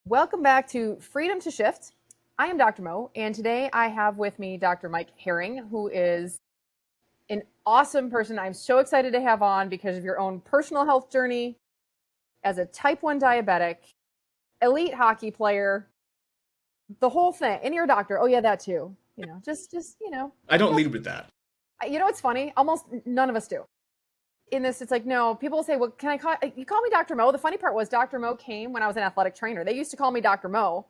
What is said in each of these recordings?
Welcome back to Freedom to Shift. I am Dr. Mo, and today I have with me Dr. Mike Herring, who is an awesome person I'm so excited to have on because of your own personal health journey as a type 1 diabetic, elite hockey player, the whole thing. And you're a doctor. Oh, yeah, that too. I don't lead with that. You know what's funny? Almost none of us do. In this, it's like, no, people will say, well, can I call you call me Dr. Mo? The funny part was Dr. Mo came when I was an athletic trainer. They used to call me Dr. Mo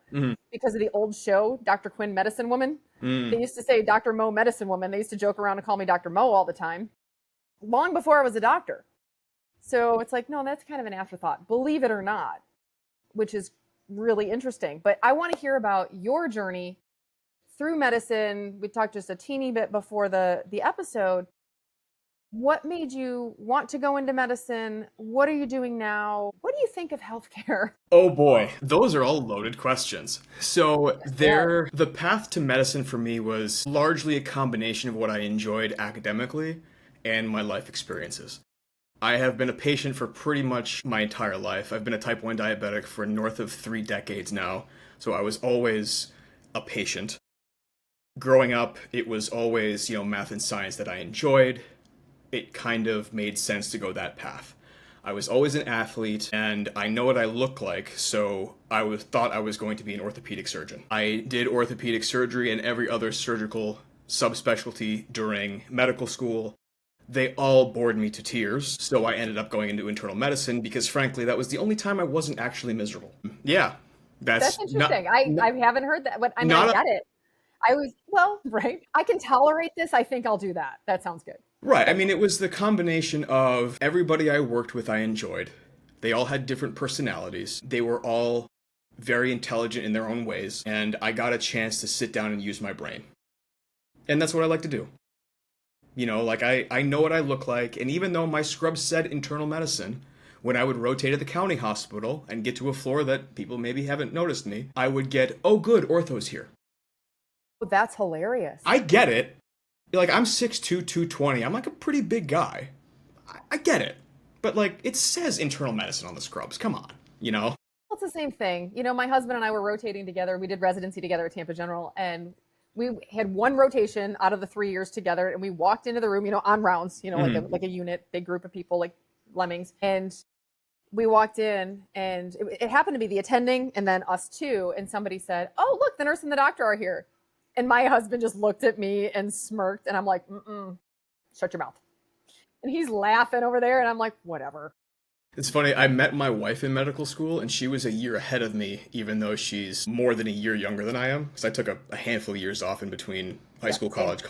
because of the old show, Dr. Quinn Medicine Woman. They used to say Dr. Mo Medicine Woman. They used to joke around and call me Dr. Mo all the time, long before I was a doctor. So it's like, no, that's kind of an afterthought, believe it or not, which is really interesting. But I want to hear about your journey through medicine. We talked just a teeny bit before the episode. What made you want to go into medicine? What are you doing now? What do you think of healthcare? Oh boy, those are all loaded questions. So Yes, they are. the path to medicine for me was largely a combination of what I enjoyed academically and my life experiences. I have been a patient for pretty much my entire life. I've been a type 1 diabetic for north of 3 decades now, so I was always a patient. Growing up, it was always, math and science that I enjoyed. It kind of made sense to go that path. I was always an athlete, and I know what I look like, so thought I was going to be an orthopedic surgeon. I did orthopedic surgery and every other surgical subspecialty during medical school. They all bored me to tears, so I ended up going into internal medicine because, frankly, that was the only time I wasn't actually miserable. Yeah, That's that's interesting. I haven't heard that, but I mean, I not a, get it. Right. I can tolerate this. I think I'll do that. That sounds good. Right. I mean, it was the combination of everybody I worked with I enjoyed. They all had different personalities. They were all very intelligent in their own ways, and I got a chance to sit down and use my brain. And that's what I like to do. I know what I look like, and even though my scrub said internal medicine, when I would rotate at the county hospital and get to a floor that people maybe haven't noticed me, I would get, oh good, ortho's here. Well, that's hilarious. I get it. I'm 6'2", 220. I'm like a pretty big guy. I get it. But it says internal medicine on the scrubs. Come on, Well, it's the same thing. My husband and I were rotating together. We did residency together at Tampa General, and we had one rotation out of the 3 years together, and we walked into the room, on rounds, like a unit, big group of people, like lemmings. And we walked in, and it happened to be the attending and then us too. And somebody said, oh, look, the nurse and the doctor are here. And my husband just looked at me and smirked, and I'm like, shut your mouth. And he's laughing over there, and I'm like, whatever. It's funny, I met my wife in medical school, and she was a year ahead of me, even though she's more than a year younger than I am, because I took a handful of years off in between high school, college,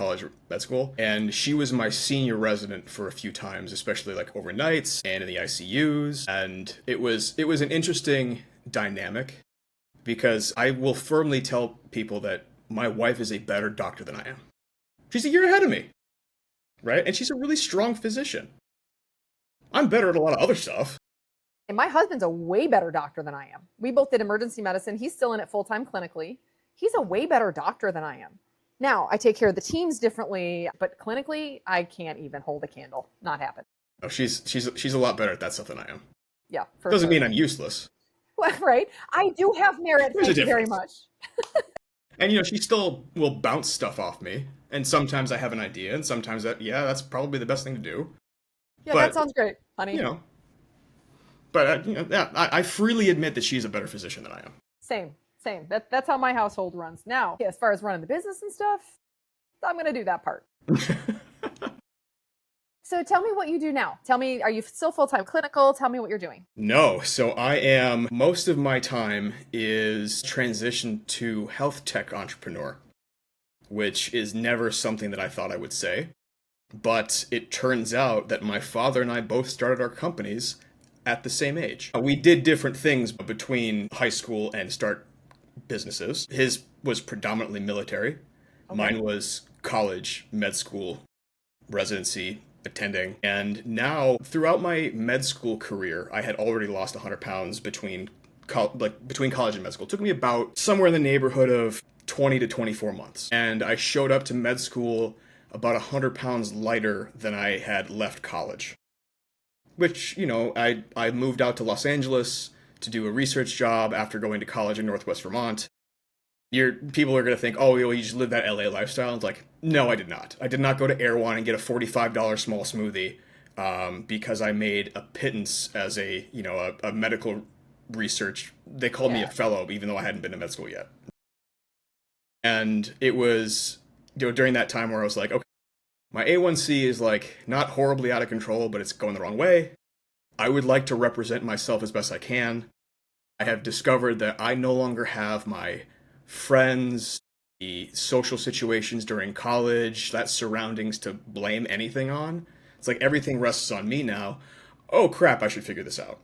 med school. And she was my senior resident for a few times, especially overnights and in the ICUs. And it was an interesting dynamic, because I will firmly tell people that my wife is a better doctor than I am. She's a year ahead of me, right? And she's a really strong physician. I'm better at a lot of other stuff. And my husband's a way better doctor than I am. We both did emergency medicine. He's still in it full-time clinically. He's a way better doctor than I am. Now, I take care of the teams differently, but clinically, I can't even hold a candle. Not happen. Oh, she's a lot better at that stuff than I am. Yeah, Doesn't mean I'm useless. Well, right? I do have merit. There's Thank a you very difference. much. And she still will bounce stuff off me. And sometimes I have an idea, and sometimes that's probably the best thing to do. Yeah, But, that sounds great, honey. I freely admit that she's a better physician than I am. Same. That's how my household runs. Now, as far as running the business and stuff, I'm going to do that part. So tell me what you do now. Tell me, are you still full-time clinical? Tell me what you're doing. No, so most of my time is transitioned to health tech entrepreneur, which is never something that I thought I would say. But it turns out that my father and I both started our companies at the same age. We did different things between high school and start businesses. His was predominantly military. Okay. Mine was college, med school, residency, attending. And now, throughout my med school career, I had already lost 100 pounds between college and med school. It took me about somewhere in the neighborhood of 20 to 24 months. And I showed up to med school about 100 pounds lighter than I had left college. Which, I moved out to Los Angeles to do a research job after going to college in Northwest Vermont, people are going to think, oh, you just live that LA lifestyle. It's like, no, I did not. I did not go to Erewhon and get a $45 small smoothie because I made a pittance as a medical research. They called me a fellow, even though I hadn't been to med school yet. And it was during that time where I was like, okay, my A1C is like not horribly out of control, but it's going the wrong way. I would like to represent myself as best I can. I have discovered that I no longer have my friends, the social situations during college, that surroundings to blame anything on. It's like everything rests on me now. Oh crap, I should figure this out.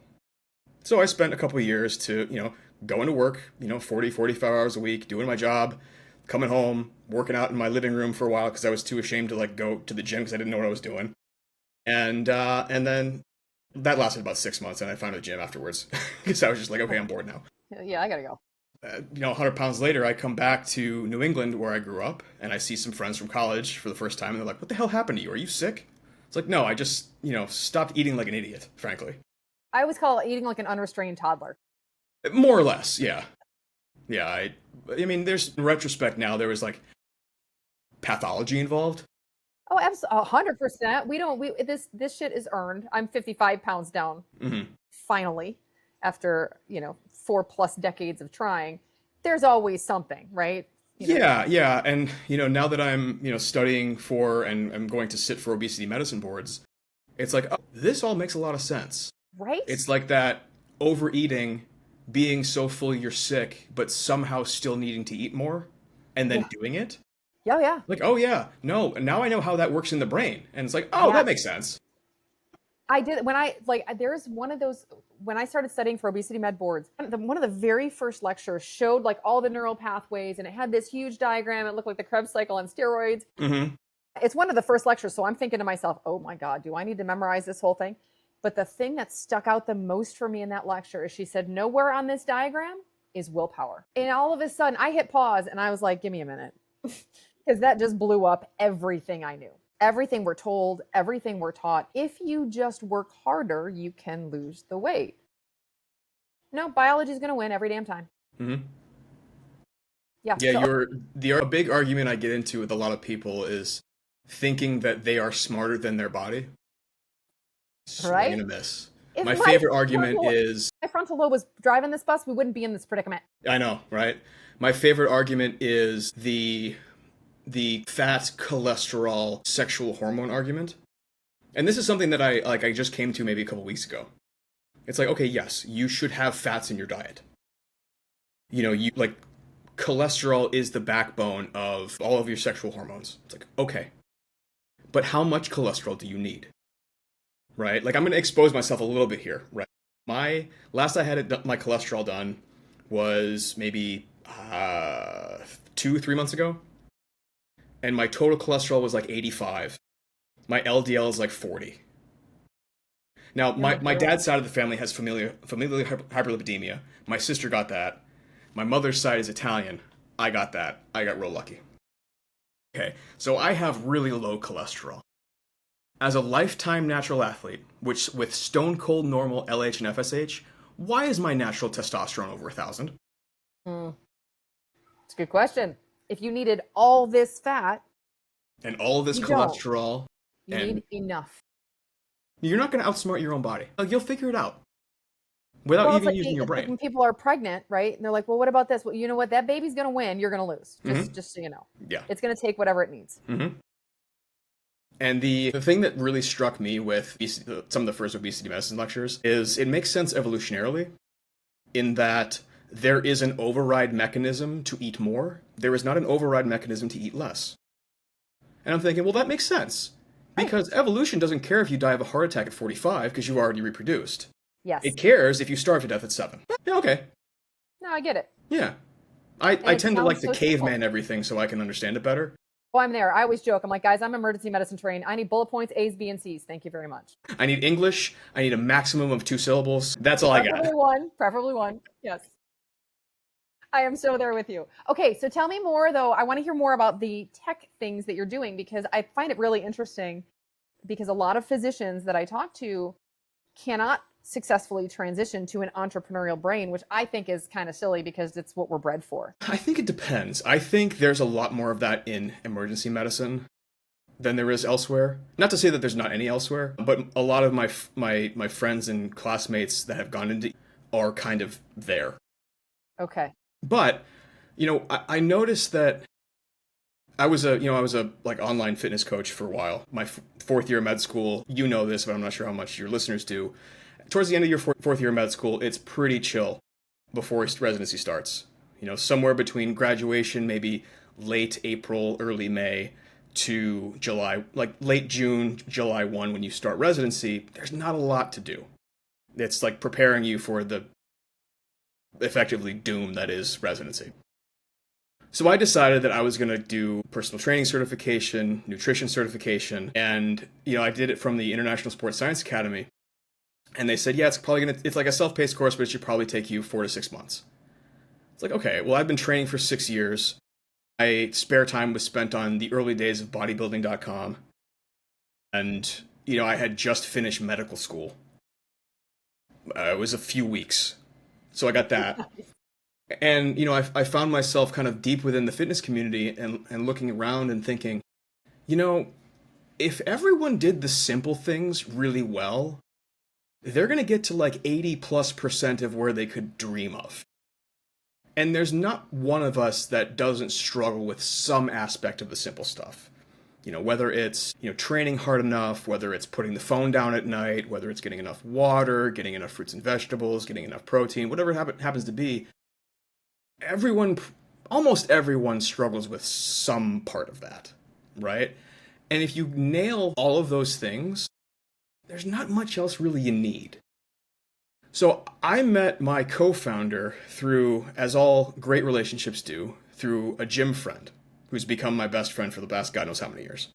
So I spent a couple of years to, going to work, 40, 45 hours a week, doing my job, coming home, working out in my living room for a while because I was too ashamed to go to the gym because I didn't know what I was doing. And then that lasted about 6 months, and I found a gym afterwards because I was just like, okay, I'm bored now. Yeah, I gotta go. 100 pounds later, I come back to New England where I grew up, and I see some friends from college for the first time, and they're like, what the hell happened to you? Are you sick? It's like, no, I just, stopped eating like an idiot, frankly. I always call it eating like an unrestrained toddler. More or less, yeah. Yeah, I mean, there's, in retrospect now, there was like pathology involved. Oh, absolutely, 100%. This shit is earned. I'm 55 pounds down, finally, after 4+ decades of trying. There's always something, right? Yeah, and now that I'm studying for and I'm going to sit for obesity medicine boards, it's like, oh, this all makes a lot of sense, right? It's like that overeating, being so full you're sick, but somehow still needing to eat more, and then doing it. Yeah. Like, oh yeah, no, now I know how that works in the brain. And it's like, oh, that makes sense. I did there's one of those, when I started studying for obesity med boards, one of the very first lectures showed like all the neural pathways, and it had this huge diagram. It looked like the Krebs cycle on steroids. It's one of the first lectures. So I'm thinking to myself, oh my God, do I need to memorize this whole thing? But the thing that stuck out the most for me in that lecture is she said, nowhere on this diagram is willpower. And all of a sudden I hit pause and I was like, give me a minute. Because that just blew up everything I knew. Everything we're told, everything we're taught. If you just work harder, you can lose the weight. No, biology's going to win every damn time. Yeah. The big argument I get into with a lot of people is thinking that they are smarter than their body. Right? Swing and a miss. My favorite argument is... my frontal lobe was driving this bus, we wouldn't be in this predicament. I know, right? My favorite argument is the fat, cholesterol, sexual hormone argument. And this is something that I just came to maybe a couple weeks ago. It's like, okay, yes, you should have fats in your diet. Cholesterol is the backbone of all of your sexual hormones. It's like, okay, but how much cholesterol do you need? Right? Like, I'm going to expose myself a little bit here, right? Last I had my cholesterol done was maybe 2-3 months ago. And my total cholesterol was like 85. My LDL is like 40. Now, my dad's side of the family has familial hyperlipidemia. My sister got that. My mother's side is Italian. I got that. I got real lucky. Okay, so I have really low cholesterol. As a lifetime natural athlete, which with stone cold normal LH and FSH, why is my natural testosterone over 1,000? It's a good question. If you needed all this fat and all of this cholesterol, you need enough. You're not going to outsmart your own body. You'll figure it out without even using your brain. Like when people are pregnant, right? And they're like, well, what about this? Well, you know what? That baby's going to win. You're going to lose. Just so you know. Yeah. It's going to take whatever it needs. And the thing that really struck me with some of the first obesity medicine lectures is it makes sense evolutionarily in that there is an override mechanism to eat more. There is not an override mechanism to eat less. And I'm thinking, well, that makes sense. Because evolution doesn't care if you die of a heart attack at 45 because you've already reproduced. Yes. It cares if you starve to death at 7. Yeah, okay. No, I get it. Yeah. I tend to like the caveman everything so I can understand it better. Oh, I'm there. I always joke. I'm like, guys, I'm emergency medicine trained. I need bullet points, A's, B, and C's. Thank you very much. I need English. I need a maximum of 2 syllables. That's all I got. Preferably one. Yes. I am so there with you. Okay, so tell me more, though. I want to hear more about the tech things that you're doing because I find it really interesting because a lot of physicians that I talk to cannot successfully transition to an entrepreneurial brain, which I think is kind of silly because it's what we're bred for. I think it depends. I think there's a lot more of that in emergency medicine than there is elsewhere. Not to say that there's not any elsewhere, but a lot of my friends and classmates that have gone into are kind of there. Okay. But, I noticed that I was a like online fitness coach for a while. My fourth year of med school, you know this, but I'm not sure how much your listeners do. Towards the end of your fourth year of med school, it's pretty chill before residency starts. Somewhere between graduation, maybe late April, early May, to July, like late June, July 1, when you start residency, there's not a lot to do. It's like preparing you for the effectively doom that is residency. So I decided that I was going to do personal training certification, nutrition certification, and I did it from the International Sports Science Academy. And they said, yeah, it's like a self-paced course, but it should probably take you 4 to 6 months. It's like, okay, well, I've been training for 6 years. My spare time was spent on the early days of bodybuilding.com. And, I had just finished medical school. It was a few weeks. So I got that. And, I found myself kind of deep within the fitness community and looking around and thinking, if everyone did the simple things really well, they're going to get to like 80+% of where they could dream of. And there's not one of us that doesn't struggle with some aspect of the simple stuff. Whether it's, training hard enough, whether it's putting the phone down at night, whether it's getting enough water, getting enough fruits and vegetables, getting enough protein, whatever it happens to be. Almost everyone struggles with some part of that, right? And if you nail all of those things, there's not much else really you need. So I met my co-founder through, as all great relationships do, through a gym friend who's become my best friend for the past God knows how many years.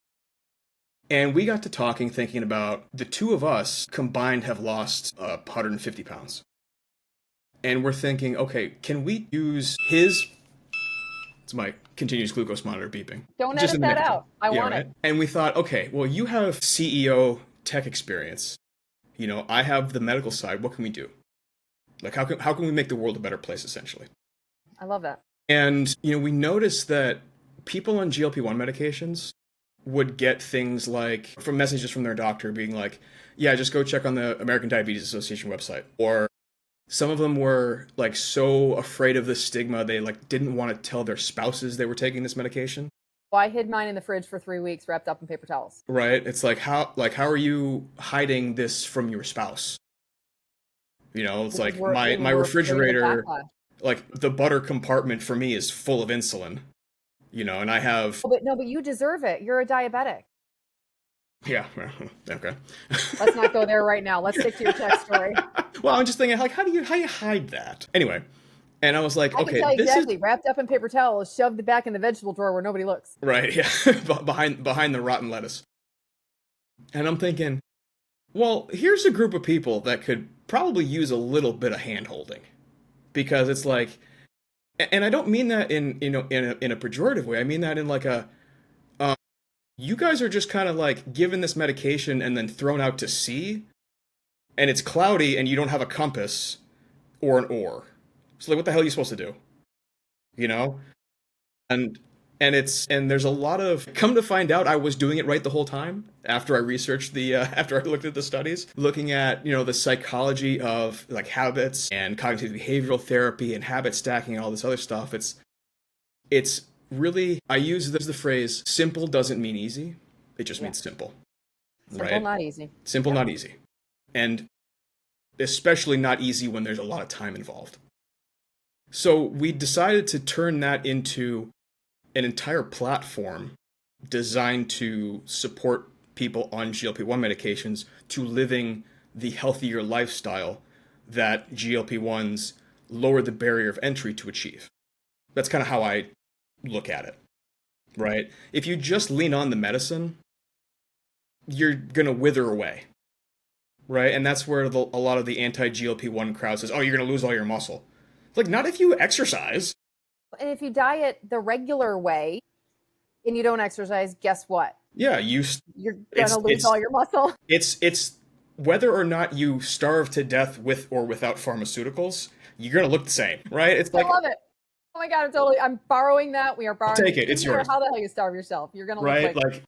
And we got to talking, thinking about the two of us combined have lost 150 pounds. And we're thinking, okay, can we use his... It's my continuous glucose monitor beeping. Don't edit that out. I want it. And we thought, okay, well, you have CEO tech experience. I have the medical side. What can we do? Like, how can we make the world a better place, essentially? I love that. And, we noticed that people on GLP-1 medications would get things like, from messages from their doctor being like, yeah, just go check on the American Diabetes Association website. Or some of them were like so afraid of the stigma, they like didn't want to tell their spouses they were taking this medication. Well, I hid mine in the fridge for 3 weeks wrapped up in paper towels. Right? It's like, how are you hiding this from your spouse? It's like my refrigerator, like the butter compartment for me is full of insulin, and I have... Oh, but you deserve it. You're a diabetic. Yeah. Okay. Let's not go there right now. Let's stick to your tech story. Well, I'm just thinking, like, how do you hide that? Anyway. And I was like, I can tell you exactly. Wrapped up in paper towels, shoved back in the vegetable drawer where nobody looks. Right, yeah. behind the rotten lettuce. And I'm thinking, well, here's a group of people that could probably use a little bit of hand-holding. Because it's like, and I don't mean that in a pejorative way. I mean that in like a, you guys are just kind of like given this medication and then thrown out to sea, and it's cloudy and you don't have a compass or an oar. So like, what the hell are you supposed to do? And there's a lot of, come to find out I was doing it right the whole time after I researched after I looked at the studies, looking at, the psychology of like habits and cognitive behavioral therapy and habit stacking and all this other stuff. It's really, I use the phrase, simple doesn't mean easy. It just means simple. Simple, right? Not easy. Simple, not easy. And especially not easy when there's a lot of time involved. So we decided to turn that into an entire platform designed to support people on GLP-1 medications to living the healthier lifestyle that GLP-1s lower the barrier of entry to achieve. That's kind of how I look at it, right? If you just lean on the medicine, you're going to wither away, right? And that's where a lot of the anti-GLP-1 crowd says, oh, you're going to lose all your muscle. Like, not if you exercise. And if you diet the regular way and you don't exercise, guess what? Yeah, you're going to lose all your muscle. It's whether or not you starve to death with or without pharmaceuticals, you're going to look the same, right? It's I like, love it. Oh my God, I'm borrowing that. We are I'll borrowing take it. it. It's No matter yours. how the hell you starve yourself, you're going to look Right? like Like,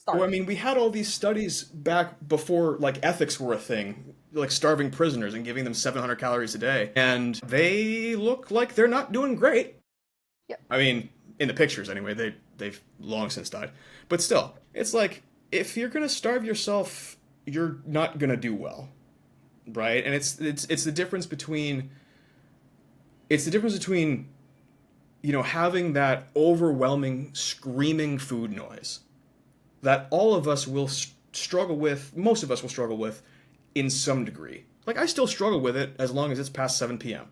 well, I starved. mean, we had all these studies back before like ethics were a thing, like starving prisoners and giving them 700 calories a day, and they look like they're not doing great. Yep. I mean, in the pictures anyway, they've long since died. But still, it's like if you're gonna starve yourself, you're not gonna do well, right? And it's the difference between having that overwhelming screaming food noise that all of us will struggle with, most of us will struggle with in some degree. Like, I still struggle with it as long as it's past 7 p.m.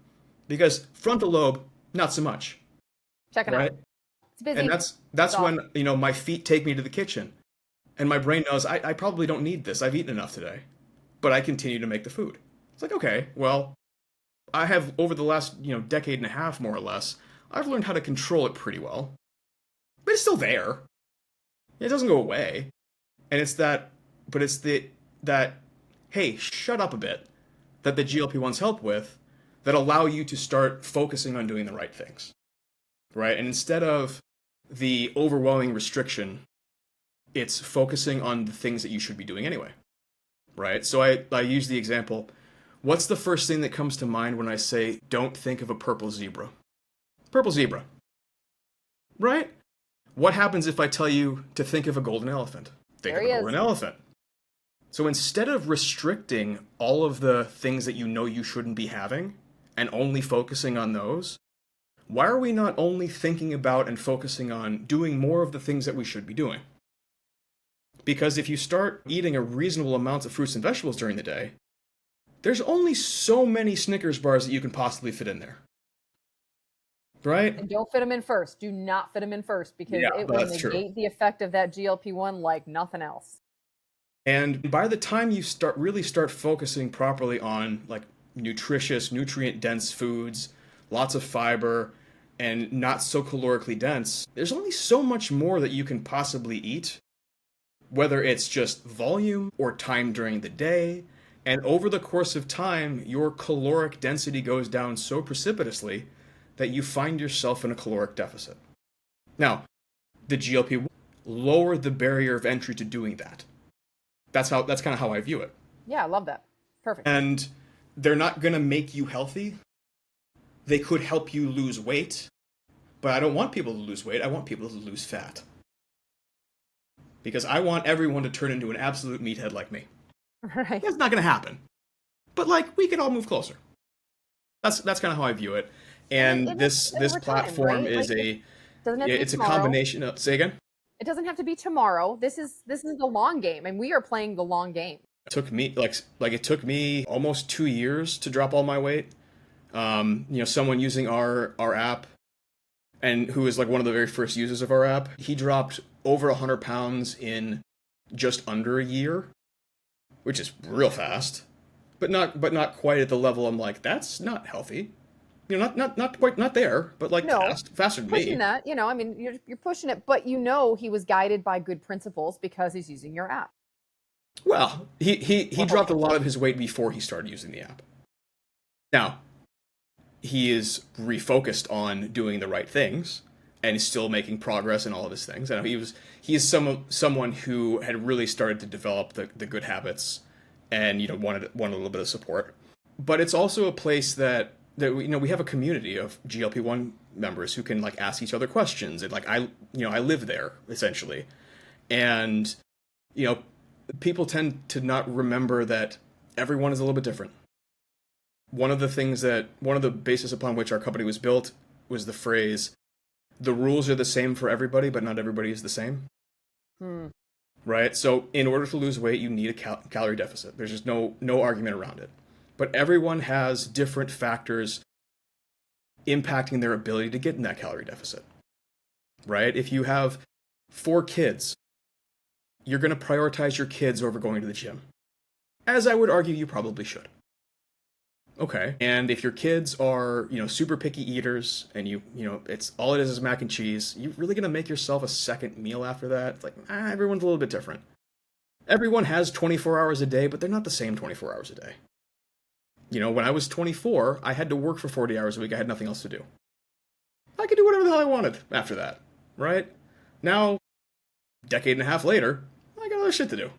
Because frontal lobe, not so much, Checking out. right? It's busy. And that's when, my feet take me to the kitchen. And my brain knows I probably don't need this. I've eaten enough today. But I continue to make the food. It's like, okay, well, I have, over the last, decade and a half, more or less, I've learned how to control it pretty well. But it's still there. It doesn't go away. And that, hey, shut up a bit, that the GLP-1s help with, that allow you to start focusing on doing the right things, right? And instead of the overwhelming restriction, it's focusing on the things that you should be doing anyway, right? So I use the example, what's the first thing that comes to mind when I say, don't think of a purple zebra? Purple zebra, right? What happens if I tell you to think of a golden elephant? Think of a golden elephant. So instead of restricting all of the things that you shouldn't be having and only focusing on those, why are we not only thinking about and focusing on doing more of the things that we should be doing? Because if you start eating a reasonable amount of fruits and vegetables during the day, there's only so many Snickers bars that you can possibly fit in there. Right? And don't fit them in first. Do not fit them in first, because it will negate the effect of that GLP-1 like nothing else. And by the time you start focusing properly on like nutritious, nutrient-dense foods, lots of fiber, and not so calorically dense, there's only so much more that you can possibly eat, whether it's just volume or time during the day. And over the course of time, your caloric density goes down so precipitously that you find yourself in a caloric deficit. Now, the GLP-1 lowered the barrier of entry to doing that. That's kind of how I view it. Yeah, I love that. Perfect. And they're not going to make you healthy. They could help you lose weight, but I don't want people to lose weight. I want people to lose fat. Because I want everyone to turn into an absolute meathead like me. Right. That's not going to happen. But like, we could all move closer. That's kind of how I view it. And this platform is it's a combination of, say again? It doesn't have to be tomorrow. This is the long game, and we are playing the long game. It took me it took me almost 2 years to drop all my weight. Someone using our app, and who is like one of the very first users of our app, he dropped over 100 pounds in just under a year, which is real fast, but not quite at the level I'm like, that's not healthy. Not quite, not there, but like faster than me. Pushing that, I mean, you're pushing it, but he was guided by good principles because he's using your app. Well, he dropped a lot of his weight before he started using the app. Now, he is refocused on doing the right things and is still making progress in all of his things. And he is someone who had really started to develop the good habits and wanted a little bit of support. But it's also a place that we have a community of GLP-1 members who can like ask each other questions, and like I live there essentially, and people tend to not remember that everyone is a little bit different. One of the basis upon which our company was built was the phrase, the rules are the same for everybody, but not everybody is the same. Right? So in order to lose weight, you need a calorie deficit. There's just no argument around it. But everyone has different factors impacting their ability to get in that calorie deficit, right? If you have 4 kids, you're going to prioritize your kids over going to the gym. As I would argue, you probably should. Okay. And if your kids are, super picky eaters and it's all it is mac and cheese, you're really going to make yourself a second meal after that? It's like, everyone's a little bit different. Everyone has 24 hours a day, but they're not the same 24 hours a day. When I was 24, I had to work for 40 hours a week. I had nothing else to do. I could do whatever the hell I wanted after that, right? Now, decade and a half later, I got other shit to do.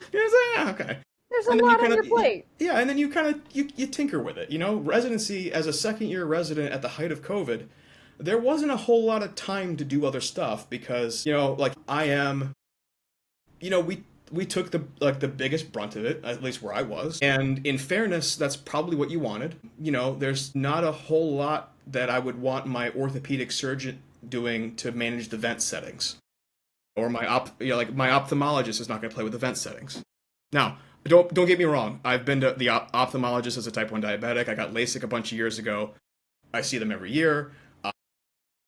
Okay. There's a lot on your plate. Yeah, and then you kind of you tinker with it. Residency as a second-year resident at the height of COVID, there wasn't a whole lot of time to do other stuff because, like I am, we took the biggest brunt of it, at least where I was. And in fairness, that's probably what you wanted. There's not a whole lot that I would want my orthopedic surgeon doing to manage the vent settings. Or my ophthalmologist is not going to play with the vent settings. Now, don't get me wrong. I've been to the ophthalmologist as a type 1 diabetic. I got LASIK a bunch of years ago. I see them every year.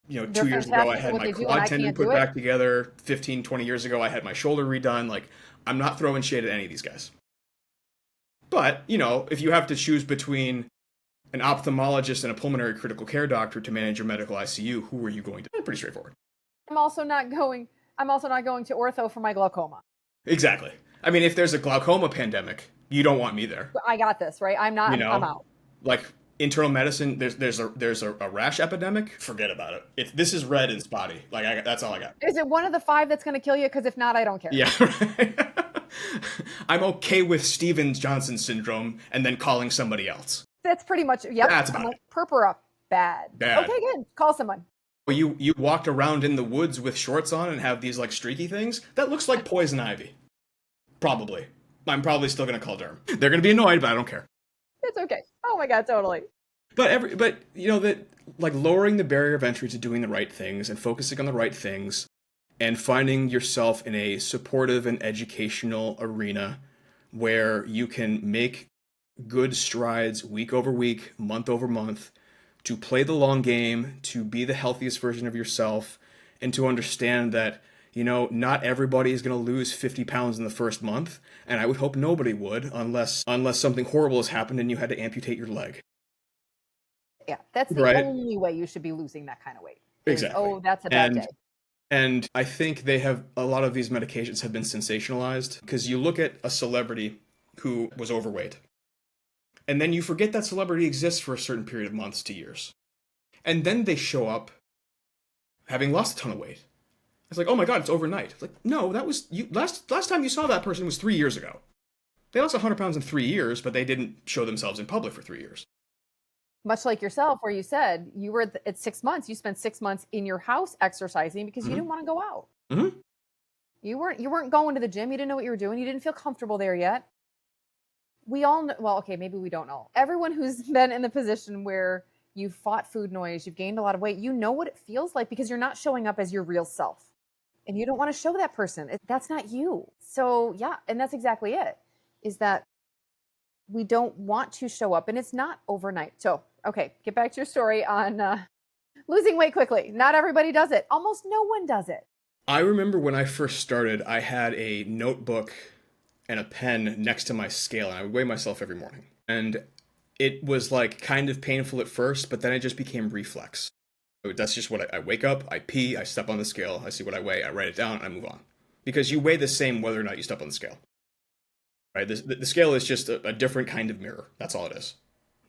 2 years ago, I had my quad tendon put back together. 15, 20 years ago, I had my shoulder redone. Like, I'm not throwing shade at any of these guys. But, if you have to choose between an ophthalmologist and a pulmonary critical care doctor to manage your medical ICU, who are you going to? Pretty straightforward. I'm also not going to ortho for my glaucoma. Exactly. I mean, if there's a glaucoma pandemic, you don't want me there. I got this, right? I'm not, I'm out. Like internal medicine, there's a rash epidemic. Forget about it. This is red and spotty. Like that's all I got. Is it one of the 5 that's going to kill you? Because if not, I don't care. Yeah, right. I'm okay with Stevens Johnson syndrome and then calling somebody else. That's pretty much, yep. That's about it. Purpura, bad. Okay, good. Call someone. You walked around in the woods with shorts on and have these like streaky things? That looks like poison ivy. Probably. I'm probably still going to call derm. They're going to be annoyed, but I don't care. It's okay. Oh my God, totally. But that like lowering the barrier of entry to doing the right things and focusing on the right things and finding yourself in a supportive and educational arena where you can make good strides week over week, month over month, to play the long game, to be the healthiest version of yourself, and to understand that, not everybody is going to lose 50 pounds in the first month, and I would hope nobody would unless something horrible has happened and you had to amputate your leg. Yeah, that's the only way you should be losing that kind of weight. Exactly. Oh, that's a bad day. And I think a lot of these medications have been sensationalized because you look at a celebrity who was overweight, and then you forget that celebrity exists for a certain period of months to years. And then they show up having lost a ton of weight. It's like, oh my God, it's overnight. It's like, no, that was you. Last time you saw that person was 3 years ago. They lost 100 pounds in 3 years, but they didn't show themselves in public for 3 years. Much like yourself, where you said you were at 6 months, you spent 6 months in your house exercising because you didn't want to go out. Mm-hmm. You weren't going to the gym. You didn't know what you were doing. You didn't feel comfortable there yet. We all know, well, okay, maybe we don't know. Everyone who's been in the position where you've fought food noise, you've gained a lot of weight, you know what it feels like because you're not showing up as your real self. And you don't want to show that person. That's not you. So yeah, and that's exactly it, is that we don't want to show up and it's not overnight. So, okay, get back to your story on losing weight quickly. Not everybody does it. Almost no one does it. I remember when I first started, I had a notebook and a pen next to my scale, and I would weigh myself every morning. And it was like kind of painful at first, but then it just became reflex. That's just what I wake up, I pee, I step on the scale, I see what I weigh, I write it down, and I move on. Because you weigh the same whether or not you step on the scale. Right? The scale is just a different kind of mirror. That's all it is.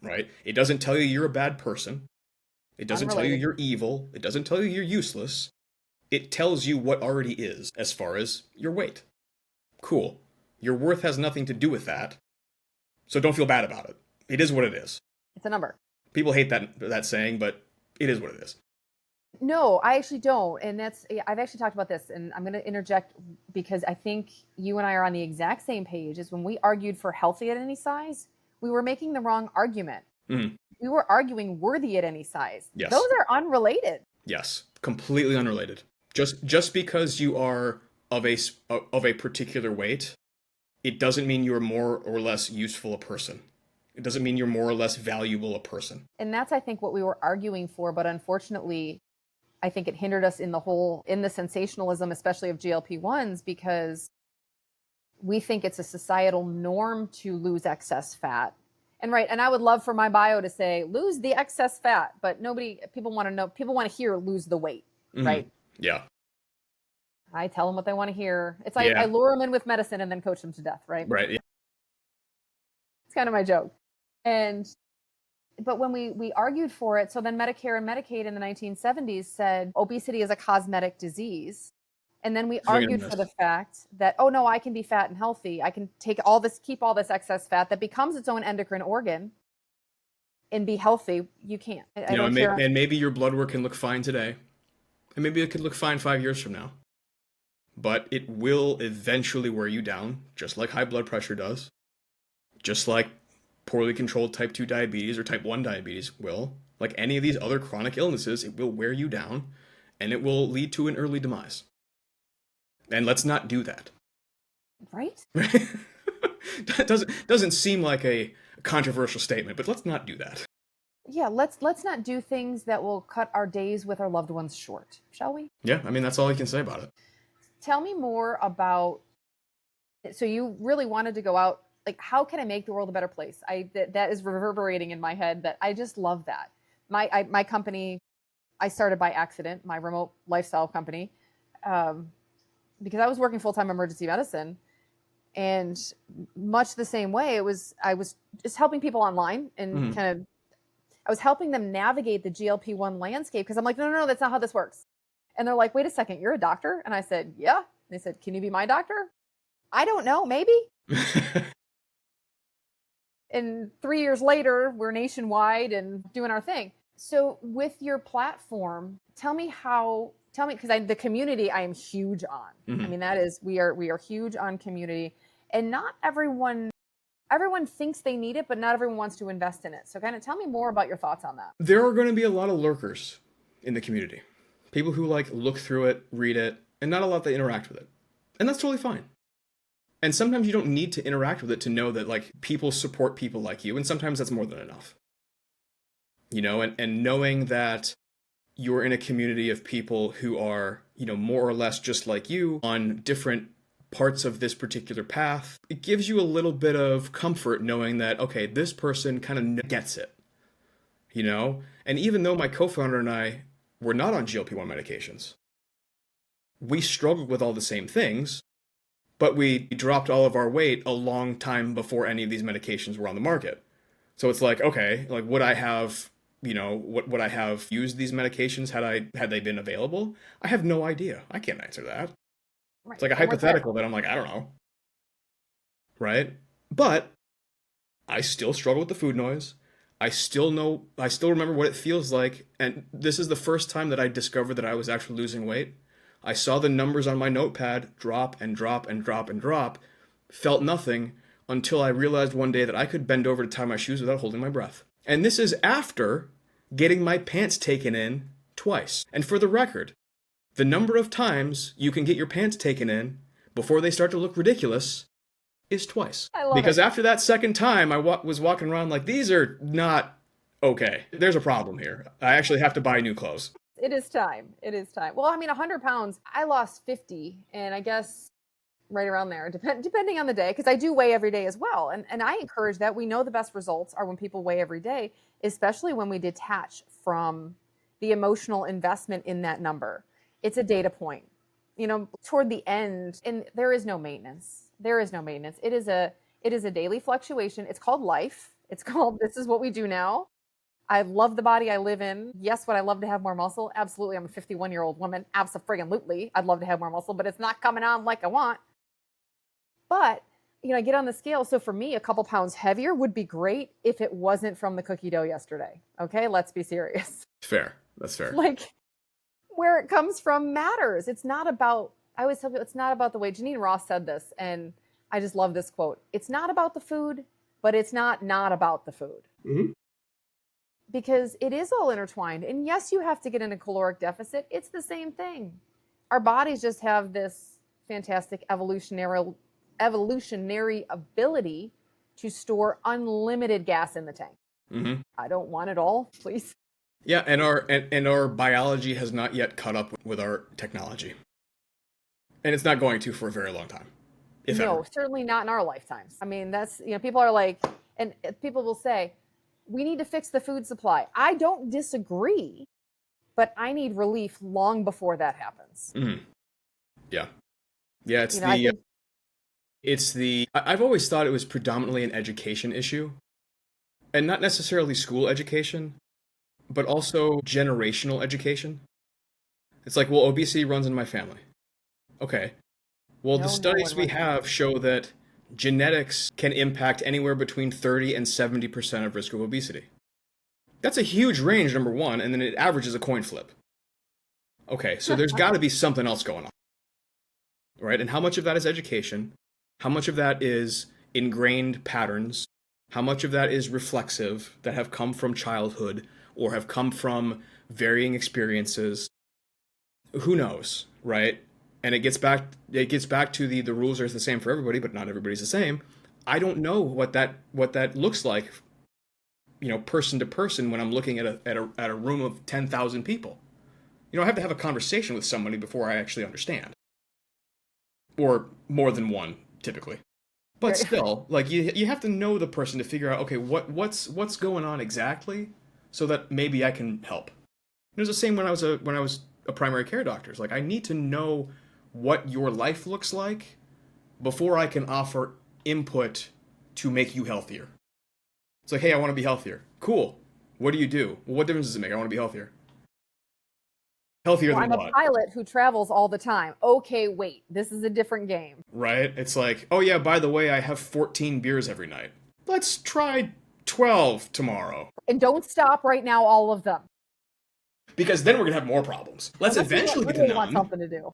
Right? It doesn't tell you you're a bad person. It doesn't tell you you're evil. It doesn't tell you you're useless. It tells you what already is as far as your weight. Cool. Your worth has nothing to do with that. So don't feel bad about it. It is what it is. It's a number. People hate that saying, but it is what it is. No, I actually don't. And I've actually talked about this, and I'm going to interject because I think you and I are on the exact same page. Is when we argued for healthy at any size, we were making the wrong argument. Mm-hmm. We were arguing worthy at any size. Yes. Those are unrelated. Yes, completely unrelated. Just because you are of a particular weight, it doesn't mean you're more or less useful a person. It doesn't mean you're more or less valuable a person. And that's, I think, what we were arguing for. But unfortunately, I think it hindered us in the sensationalism, especially of GLP-1s, because we think it's a societal norm to lose excess fat. And I would love for my bio to say, lose the excess fat, but people want to hear lose the weight, right? Yeah. I tell them what they want to hear. It's like Yeah. I lure them in with medicine and then coach them to death, right? Right. Yeah. It's kind of my joke. But when we argued for it, so then Medicare and Medicaid in the 1970s said obesity is a cosmetic disease. And then we argued for the fact that, oh no, I can be fat and healthy. I can keep all this excess fat that becomes its own endocrine organ and be healthy. You can't. And maybe your blood work can look fine today. And maybe it could look fine 5 years from now. But it will eventually wear you down, just like high blood pressure does. Just like poorly controlled type 2 diabetes or type 1 diabetes will. Like any of these other chronic illnesses, it will wear you down and it will lead to an early demise. And let's not do that. Right? That doesn't seem like a controversial statement, but let's not do that. Yeah, let's not do things that will cut our days with our loved ones short, shall we? Yeah, I mean, that's all I can say about it. Tell me more about, so you really wanted to go out, like, how can I make the world a better place? That is reverberating in my head, that I just love that. My company, I started by accident, my remote lifestyle company, because I was working full-time emergency medicine, and much the same way, I was just helping people online and I was helping them navigate the GLP-1 landscape, because I'm like, no, that's not how this works. And they're like, wait a second, you're a doctor? And I said, yeah. And they said, can you be my doctor? I don't know, maybe. And 3 years later, we're nationwide and doing our thing. So with your platform, tell me, because the community I am huge on. I mean, we are huge on community, and not everyone thinks they need it, but not everyone wants to invest in it. So kind of tell me more about your thoughts on that. There are going to be a lot of lurkers in the community. People who look through it, read it, and not a lot that interact with it. And that's totally fine. And sometimes you don't need to interact with it to know that people support people like you, and sometimes that's more than enough. And knowing that you're in a community of people who are, more or less just like you on different parts of this particular path, it gives you a little bit of comfort knowing that, okay, this person kind of gets it, And even though my co-founder and I were not on GLP-1 medications, we struggled with all the same things, but we dropped all of our weight a long time before any of these medications were on the market. So it's like, okay, would I have, would I have used these medications had they been available? I have no idea. I can't answer that. Right. It's like a hypothetical that I'm like, I don't know. Right? But I still struggle with the food noise. I still remember what it feels like. And this is the first time that I discovered that I was actually losing weight. I saw the numbers on my notepad drop and drop and drop and drop, felt nothing until I realized one day that I could bend over to tie my shoes without holding my breath. And this is after getting my pants taken in twice. And for the record, the number of times you can get your pants taken in before they start to look ridiculous is twice. I love because it. After that second time, I was walking around like, these are not okay. There's a problem here. I actually have to buy new clothes. It is time. Well, I mean, 100 pounds, I lost 50, and I guess right around there, depending on the day, because I do weigh every day as well. And I encourage that. We know the best results are when people weigh every day, especially when we detach from the emotional investment in that number. It's a data point, toward the end, and there is no maintenance. It is a daily fluctuation. It's called life. It's called, this is what we do now. I love the body I live in. Yes, would I love to have more muscle? Absolutely. I'm a 51-year-old woman. Abso-friggin-lutely. I'd love to have more muscle, but it's not coming on like I want. But, I get on the scale. So for me, a couple pounds heavier would be great if it wasn't from the cookie dough yesterday. Okay, let's be serious. Fair. That's fair. Where it comes from matters. It's not about, I always tell people, it's not about the way. Janine Ross said this, and I just love this quote. It's not about the food, but it's not about the food. Mm-hmm. Because it is all intertwined. And yes, you have to get in a caloric deficit. It's the same thing. Our bodies just have this fantastic evolutionary ability to store unlimited gas in the tank. Mm-hmm. I don't want it all, please. Yeah, and our biology has not yet caught up with our technology. And it's not going to for a very long time. If no, ever. Certainly not in our lifetimes. I mean, that's, people are like, and people will say, we need to fix the food supply. I don't disagree, but I need relief long before that happens. Mm-hmm. Yeah. Yeah, You know, I think I've always thought it was predominantly an education issue, and not necessarily school education, but also generational education. It's like, well, obesity runs in my family. Okay. Well, the no one studies we runs in have show that genetics can impact anywhere between 30 and 70% of risk of obesity. That's a huge range, number one, and then it averages a coin flip. Okay, so there's got to be something else going on, right? And how much of that is education? How much of that is ingrained patterns? How much of that is reflexive that have come from childhood or have come from varying experiences? Who knows, right? And it gets back to the rules are the same for everybody, but not everybody's the same. I don't know what that looks like, person to person when I'm looking at a room of 10,000 people. I have to have a conversation with somebody before I actually understand, or more than one typically. But still, like you have to know the person to figure out, okay, what's going on exactly, so that maybe I can help. It was the same when I was a primary care doctor. It's like, I need to know what your life looks like before I can offer input to make you healthier. It's like, hey, I want to be healthier. Cool. What do you do? Well, what difference does it make? I want to be healthier. Healthier Well, than I'm a what? pilot who travels all the time. Okay, wait, this is a different game. Right? It's like, oh yeah, by the way, I have 14 beers every night. Let's try 12 tomorrow. And don't stop right now, all of them. Because then we're going to have more problems. Let's Unless you eventually get to really want none. something to do.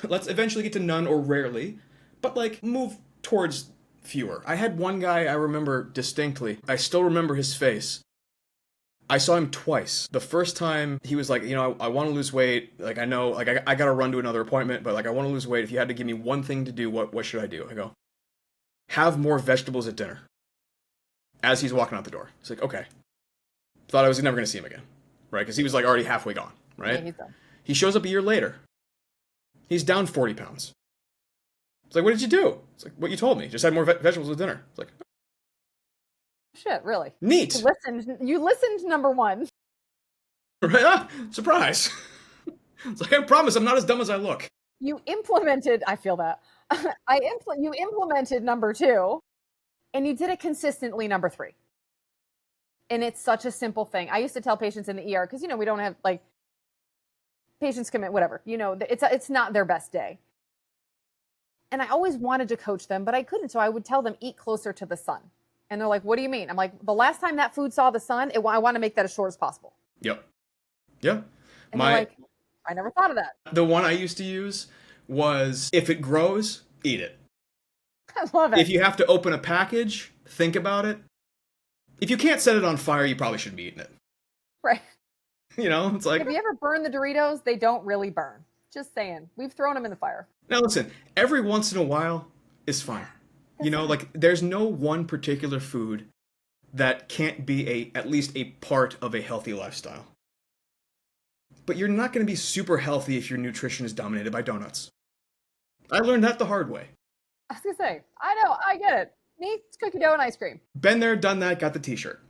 Let's eventually get to none or rarely, but like move towards fewer. I had one guy I remember distinctly. I still remember his face. I saw him twice. The first time he was like, I want to lose weight. Like, I know, like, I got to run to another appointment, but like, I want to lose weight. If you had to give me one thing to do, what should I do? I go, have more vegetables at dinner. As he's walking out the door. It's like, okay. Thought I was never going to see him again. Right? Because he was like already halfway gone. Right? Yeah, he's done. He shows up a year later. He's down 40 pounds. It's like, what did you do? It's like, what you told me. Just had more vegetables with dinner. It's like, Shit, really? neat. You listened, number one. Right? Ah, surprise. It's like, I promise I'm not as dumb as I look. You implemented, I feel that. You implemented number two, and you did it consistently, number three. And it's such a simple thing. I used to tell patients in the ER, because, we don't have, like, patients commit, whatever. It's not their best day. And I always wanted to coach them, but I couldn't. So I would tell them, eat closer to the sun. And they're like, what do you mean? I'm like, the last time that food saw the sun, I want to make that as short as possible. Yep. Yeah. And they're like, I never thought of that. The one I used to use was, if it grows, eat it. I love it. If you have to open a package, think about it. If you can't set it on fire, you probably shouldn't be eating it. Right. It's like, have you ever burned the Doritos? They don't really burn. Just saying. We've thrown them in the fire. Now listen, every once in a while is fine. Like, there's no one particular food that can't be at least a part of a healthy lifestyle. But you're not going to be super healthy if your nutrition is dominated by donuts. I learned that the hard way. I was going to say, I know, I get it. Me, it's cookie dough and ice cream. Been there, done that, got the t-shirt.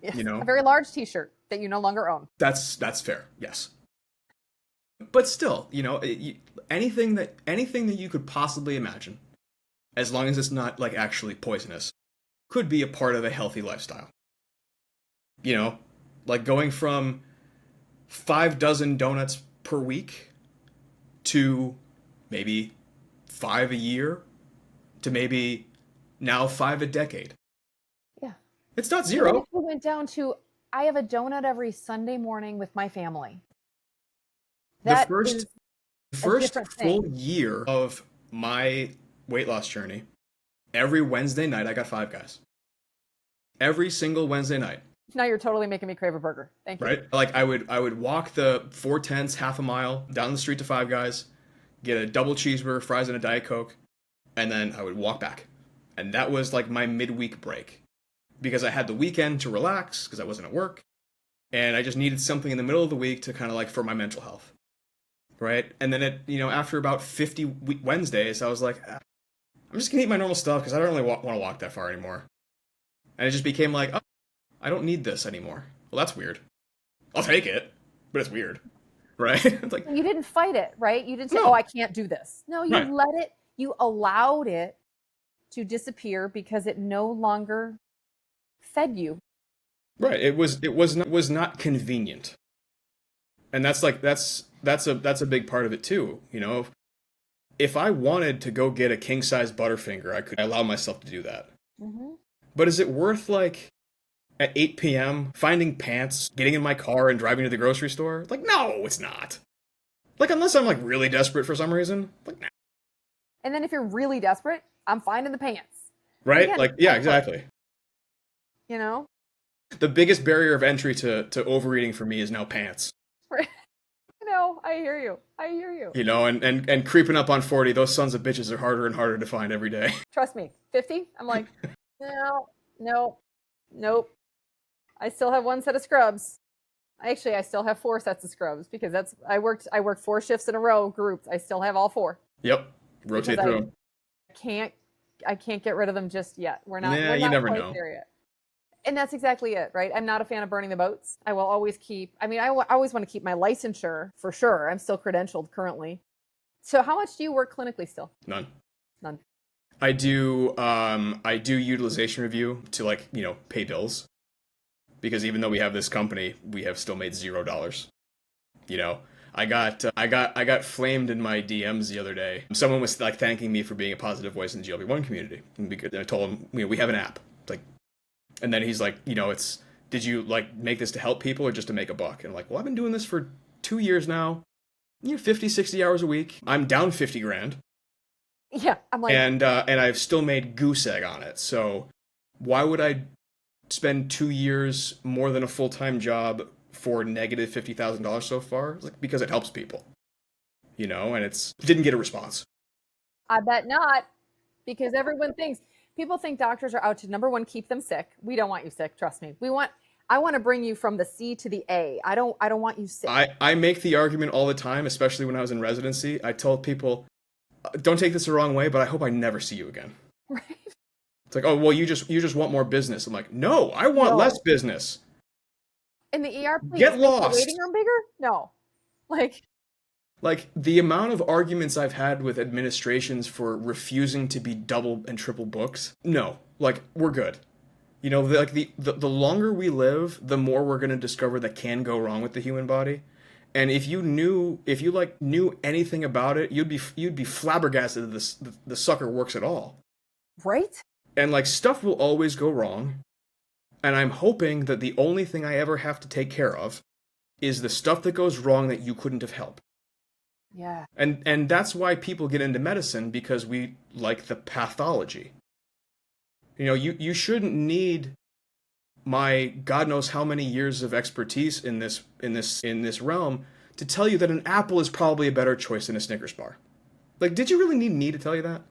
Yes, a very large t-shirt that you no longer own. That's fair, yes. But still, anything that you could possibly imagine, as long as it's not like actually poisonous, could be a part of a healthy lifestyle. Like going from 5 dozen donuts per week to maybe 5 a year to maybe now 5 a decade. Yeah. It's not zero. Even if we went down to, I have a donut every Sunday morning with my family. That the first full year of my weight loss journey, every Wednesday night I got Five Guys. Every single Wednesday night. Now you're totally making me crave a burger. Thank you. Right? Like I would walk the 410s half a mile down the street to Five Guys, get a double cheeseburger, fries, and a Diet Coke, and then I would walk back. And that was like my midweek break. Because I had the weekend to relax, because I wasn't at work, and I just needed something in the middle of the week to kind of like for my mental health. Right? And then after about 50 Wednesdays, I was like, I'm just gonna eat my normal stuff because I don't really want to walk that far anymore. And it just became like, oh, I don't need this anymore. Well, that's weird. I'll take it, but it's weird. right? It's like, You didn't fight it, right? You didn't say, no, "Oh, I can't do this." No, you right, let it, you allowed it to disappear because it no longer fed you. right. It was not convenient, and that's a big part of it too. You know, if I wanted to go get a king size Butterfinger, I could allow myself to do that. Mm-hmm. But is it worth like at 8 p.m. finding pants, getting in my car, and driving to the grocery store? Like, no, it's not. Like, unless I'm like really desperate for some reason. Like, nah. And then if you're really desperate, I'm finding the pants. But Right? again, Like, it's yeah, comfort, exactly. you know? The biggest barrier of entry to overeating for me is now pants. No, I hear you. I hear you. You know, and creeping up on 40, those sons of bitches are harder and harder to find every day. Trust me, 50, I'm like, no, no, nope. I still have one set of scrubs. Actually, I still have 4 sets of scrubs because I worked 4 shifts in a row, grouped. I still have all 4 Yep. because Rotate through them. can't I can't get rid of them just yet. Yeah, We're you not never quite know. there yet. And that's exactly it, right? I'm not a fan of burning the boats. I will always keep, I mean, always want to keep my licensure for sure. I'm still credentialed currently. So how much do you work clinically still? None. None. I do utilization review to, like, pay bills, because even though we have this company, we have still made $0. You know, I got flamed in my DMs the other day. Someone was like thanking me for being a positive voice in the GLP-1 community. And I told him, we have an app. Like, and then he's like, did you like make this to help people or just to make a buck? And I'm like, well, I've been doing this for 2 years now. 50, 60 hours a week. I'm down 50 grand. Yeah, I'm like, And I've still made goose egg on it. So why would I spend 2 years more than a full-time job for negative $50,000 so far? Like, because it helps people, and didn't get a response. I bet not, because people think doctors are out to, number one, keep them sick. We don't want you sick, trust me. I want to bring you from the C to the A. I don't want you sick. I make the argument all the time, especially when I was in residency. I told people, don't take this the wrong way, but I hope I never see you again. Right? It's like, oh, well, you just want more business. I'm like, no, I want less business. In the ER, please Get make lost. the waiting room bigger? No. Like, the amount of arguments I've had with administrations for refusing to be double and triple booked, no, like, we're good. The longer we live, the more we're going to discover that can go wrong with the human body. And if you knew anything about it, you'd be flabbergasted that the sucker works at all. Right? And like, stuff will always go wrong. And I'm hoping that the only thing I ever have to take care of is the stuff that goes wrong that you couldn't have helped. Yeah. And that's why people get into medicine, because we like the pathology. You shouldn't need my God knows how many years of expertise in this realm to tell you that an apple is probably a better choice than a Snickers bar. Like, did you really need me to tell you that?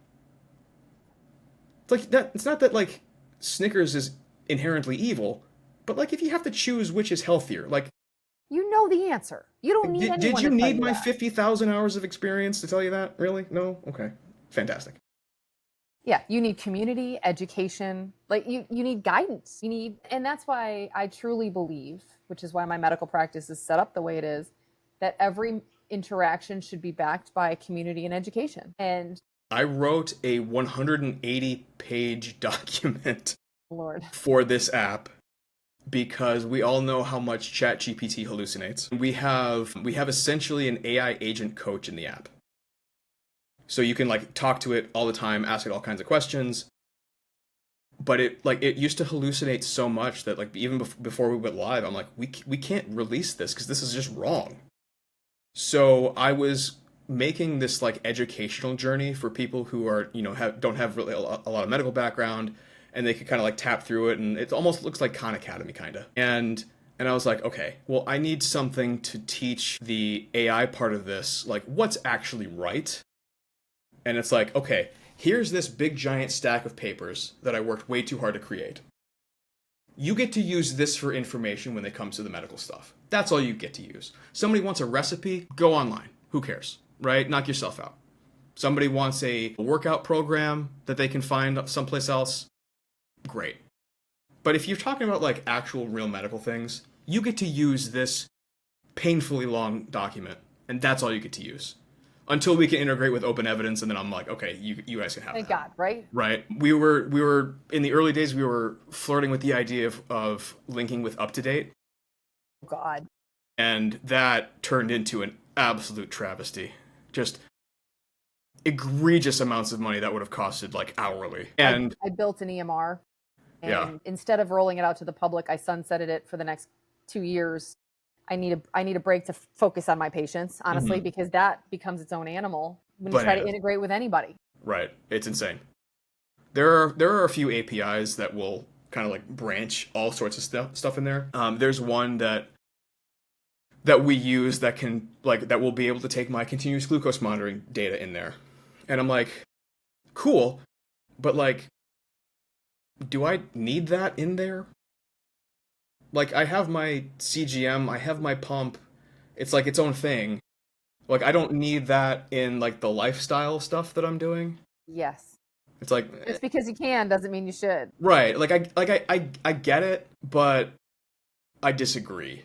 It's like that. It's not that like Snickers is inherently evil, but like, if you have to choose which is healthier, like, You know the answer. You don't need anyone did you to tell need my that. 50,000 hours of experience to tell you that? Really? No? Okay. Fantastic. Yeah, you need community, education, like you need guidance. And that's why I truly believe, which is why my medical practice is set up the way it is, that every interaction should be backed by community and education. And I wrote a 180-page document Lord, for this app because we all know how much ChatGPT hallucinates. We have essentially an AI agent coach in the app. So you can like talk to it all the time, ask it all kinds of questions. But it used to hallucinate so much that like even before we went live, I'm like, we can't release this because this is just wrong. So I was making this like educational journey for people who are don't have really a lot of medical background, and they could kind of like tap through it, and it almost looks like Khan Academy kind of. And I was like, okay, well, I need something to teach the AI part of this, like what's actually right. And it's like, okay, here's this big giant stack of papers that I worked way too hard to create. You get to use this for information when it comes to the medical stuff. That's all you get to use. Somebody wants a recipe, go online. Who cares, right? Knock yourself out. Somebody wants a workout program that they can find someplace else, great. But if you're talking about like actual real medical things, you get to use this painfully long document, and that's all you get to use. Until we can integrate with open evidence, and then I'm like, okay, you guys can have Thank that. God, right? Right. We were in the early days, we were flirting with the idea of linking with UpToDate, Oh, God. and that turned into an absolute travesty. Just egregious amounts of money that would have costed like hourly. And I built an EMR, and yeah, instead of rolling it out to the public, I sunsetted it for the next 2 years. I need a break to focus on my patients, honestly, because that becomes its own animal when you try to integrate with anybody. Right. It's insane. There are a few APIs that will kind of like branch all sorts of stuff in there. There's one that we use that can that will be able to take my continuous glucose monitoring data in there. And I'm like, cool, but like, do I need that in there? Like, I have my CGM, I have my pump. It's like its own thing. Like, I don't need that in like the lifestyle stuff that I'm doing. Yes. It's like, Just because you can doesn't mean you should. right. I get it, but I disagree.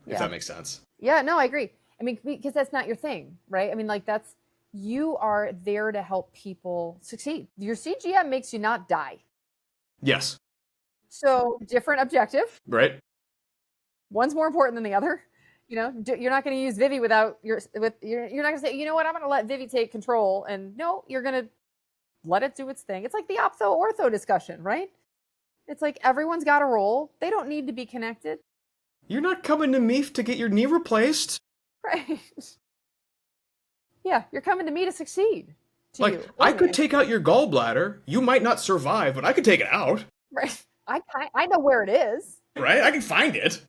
If that makes sense. Yeah, no, I agree. I mean, because that's not your thing, right? I mean, like you are there to help people succeed. Your CGM makes you not die. Yes. So different objective. Right. One's more important than the other. You know, you're not going to use Vivi you're not going to say, you know what, I'm going to let Vivi take control. And no, you're going to let it do its thing. It's like the optho-ortho discussion, right? It's like everyone's got a role. They don't need to be connected. You're not coming to me to get your knee replaced. Right. Yeah, you're coming to me to succeed. Like, I could take out your gallbladder. You might not survive, but I could take it out. Right. I know where it is. Right? I can find it.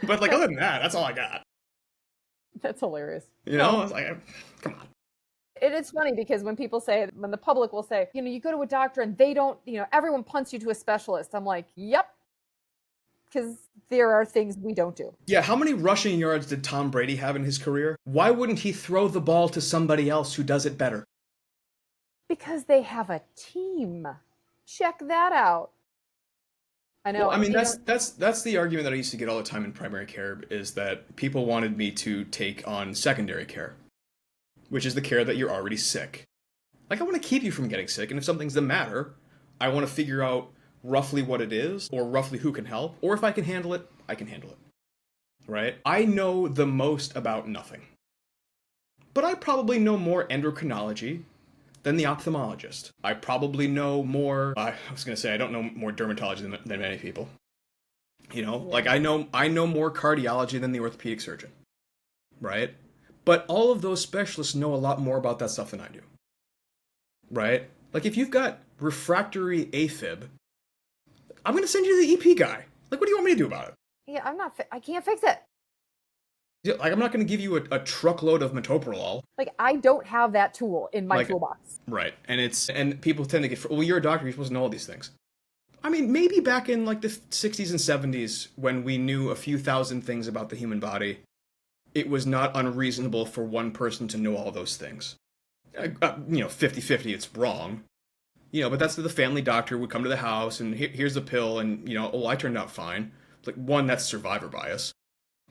But like, other than that, that's all I got. That's hilarious. You know, it's like, come on. It is funny because when the public will say, you know, you go to a doctor and they don't, you know, everyone punts you to a specialist. I'm like, yep. Because there are things we don't do. Yeah, how many rushing yards did Tom Brady have in his career? Why wouldn't he throw the ball to somebody else who does it better? Because they have a team. Check that out. I know. Well, I mean, that's the argument that I used to get all the time in primary care, is that people wanted me to take on secondary care, which is the care that you're already sick. Like, I want to keep you from getting sick, and if something's the matter, I want to figure out roughly what it is, or roughly who can help, or if I can handle it, I can handle it. Right? I know the most about nothing. But I probably know more endocrinology than the ophthalmologist. I probably know more, I was going to say, I don't know more dermatology than many people. You know, like I know more cardiology than the orthopedic surgeon. Right? But all of those specialists know a lot more about that stuff than I do. Right? Like, if you've got refractory AFib, I'm going to send you to the EP guy. Like, what do you want me to do about it? Yeah, I can't fix it. Yeah, like, I'm not going to give you a truckload of metoprolol. Like, I don't have that tool in my toolbox. Right. And people tend to get, well, you're a doctor, you're supposed to know all these things. I mean, maybe back in like the 60s and 70s, when we knew a few thousand things about the human body, it was not unreasonable for one person to know all those things. 50-50, it's wrong. You know, but that's the family doctor would come to the house and here's the pill and, you know, oh, I turned out fine. Like, one, that's survivor bias.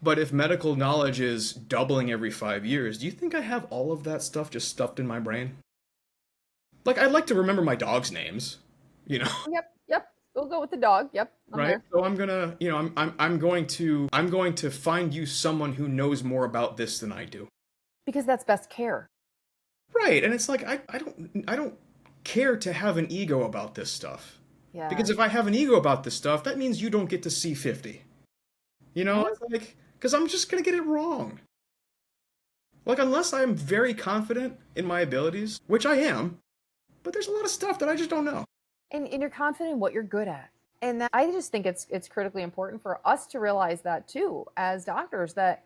But if medical knowledge is doubling every 5 years, do you think I have all of that stuff just stuffed in my brain? Like, I'd like to remember my dog's names, you know? Yep. We'll go with the dog. Yep. Right? There. So I'm gonna, you know, I'm going to find you someone who knows more about this than I do. Because that's best care. Right. And it's like, I don't care to have an ego about this stuff. Yeah. Because if I have an ego about this stuff, that means you don't get to see 50. You know, it's like, because I'm just going to get it wrong. Like, unless I'm very confident in my abilities, which I am, but there's a lot of stuff that I just don't know. And you're confident in what you're good at. And I just think it's critically important for us to realize that too, as doctors, that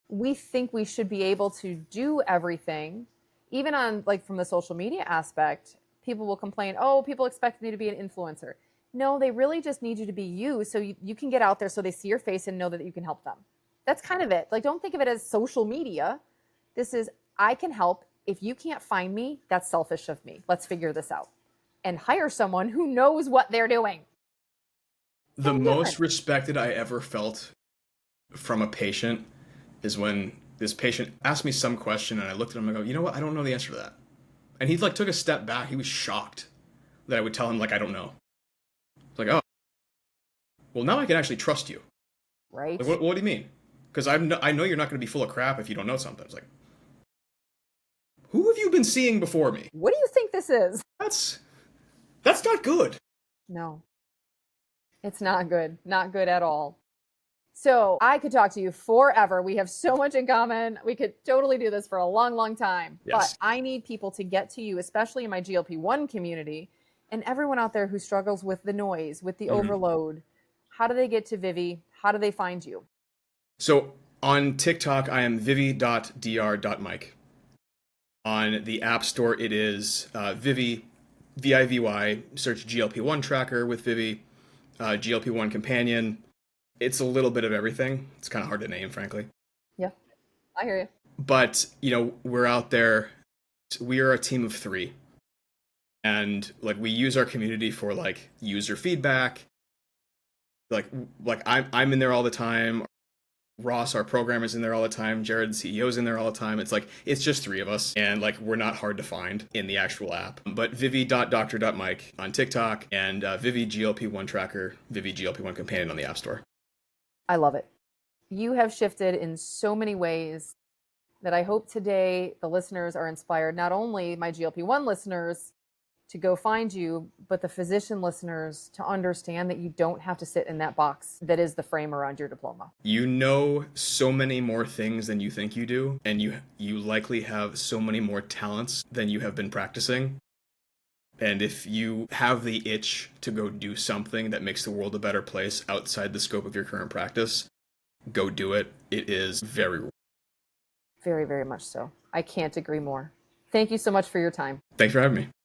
we think we should be able to do everything. Even on, like, from the social media aspect, people will complain, oh, people expect me to be an influencer. No, they really just need you to be you, so you can get out there so they see your face and know that you can help them. That's kind of it. Like, don't think of it as social media. This is, I can help. If you can't find me, that's selfish of me. Let's figure this out. And hire someone who knows what they're doing. The most respected I ever felt from a patient is when this patient asked me some question and I looked at him and I go, you know what? I don't know the answer to that. And he like took a step back. He was shocked that I would tell him like, I don't know. It's like, oh, well, now I can actually trust you. Right. Like, what do you mean? Because I know you're not going to be full of crap if you don't know something. It's like, who have you been seeing before me? What do you think this is? That's not good. No, it's not good. Not good at all. So I could talk to you forever. We have so much in common. We could totally do this for a long, long time. Yes. But I need people to get to you, especially in my GLP-1 community and everyone out there who struggles with the noise, with the overload. How do they get to Vivi? How do they find you? So on TikTok, I am vivi.dr.mike. On the App Store, it is Vivi, VIVY, search GLP-1 tracker with Vivi, GLP-1 companion. It's a little bit of everything. It's kind of hard to name, frankly. Yeah, I hear you. But, we're out there. We are a team of 3. And, we use our community for, user feedback. I'm in there all the time. Ross, our programmer's in there all the time. Jared, the CEO's in there all the time. It's just 3 of us. And, we're not hard to find in the actual app. But vivi.dr.mike on TikTok and Vivi GLP-1 tracker, Vivi GLP-1 companion on the App Store. I love it. You have shifted in so many ways that I hope today the listeners are inspired, not only my GLP-1 listeners to go find you, but the physician listeners to understand that you don't have to sit in that box that is the frame around your diploma. You know so many more things than you think you do, and you likely have so many more talents than you have been practicing. And if you have the itch to go do something that makes the world a better place outside the scope of your current practice, go do it. It is very rewarding. Very, very much so. I can't agree more. Thank you so much for your time. Thanks for having me.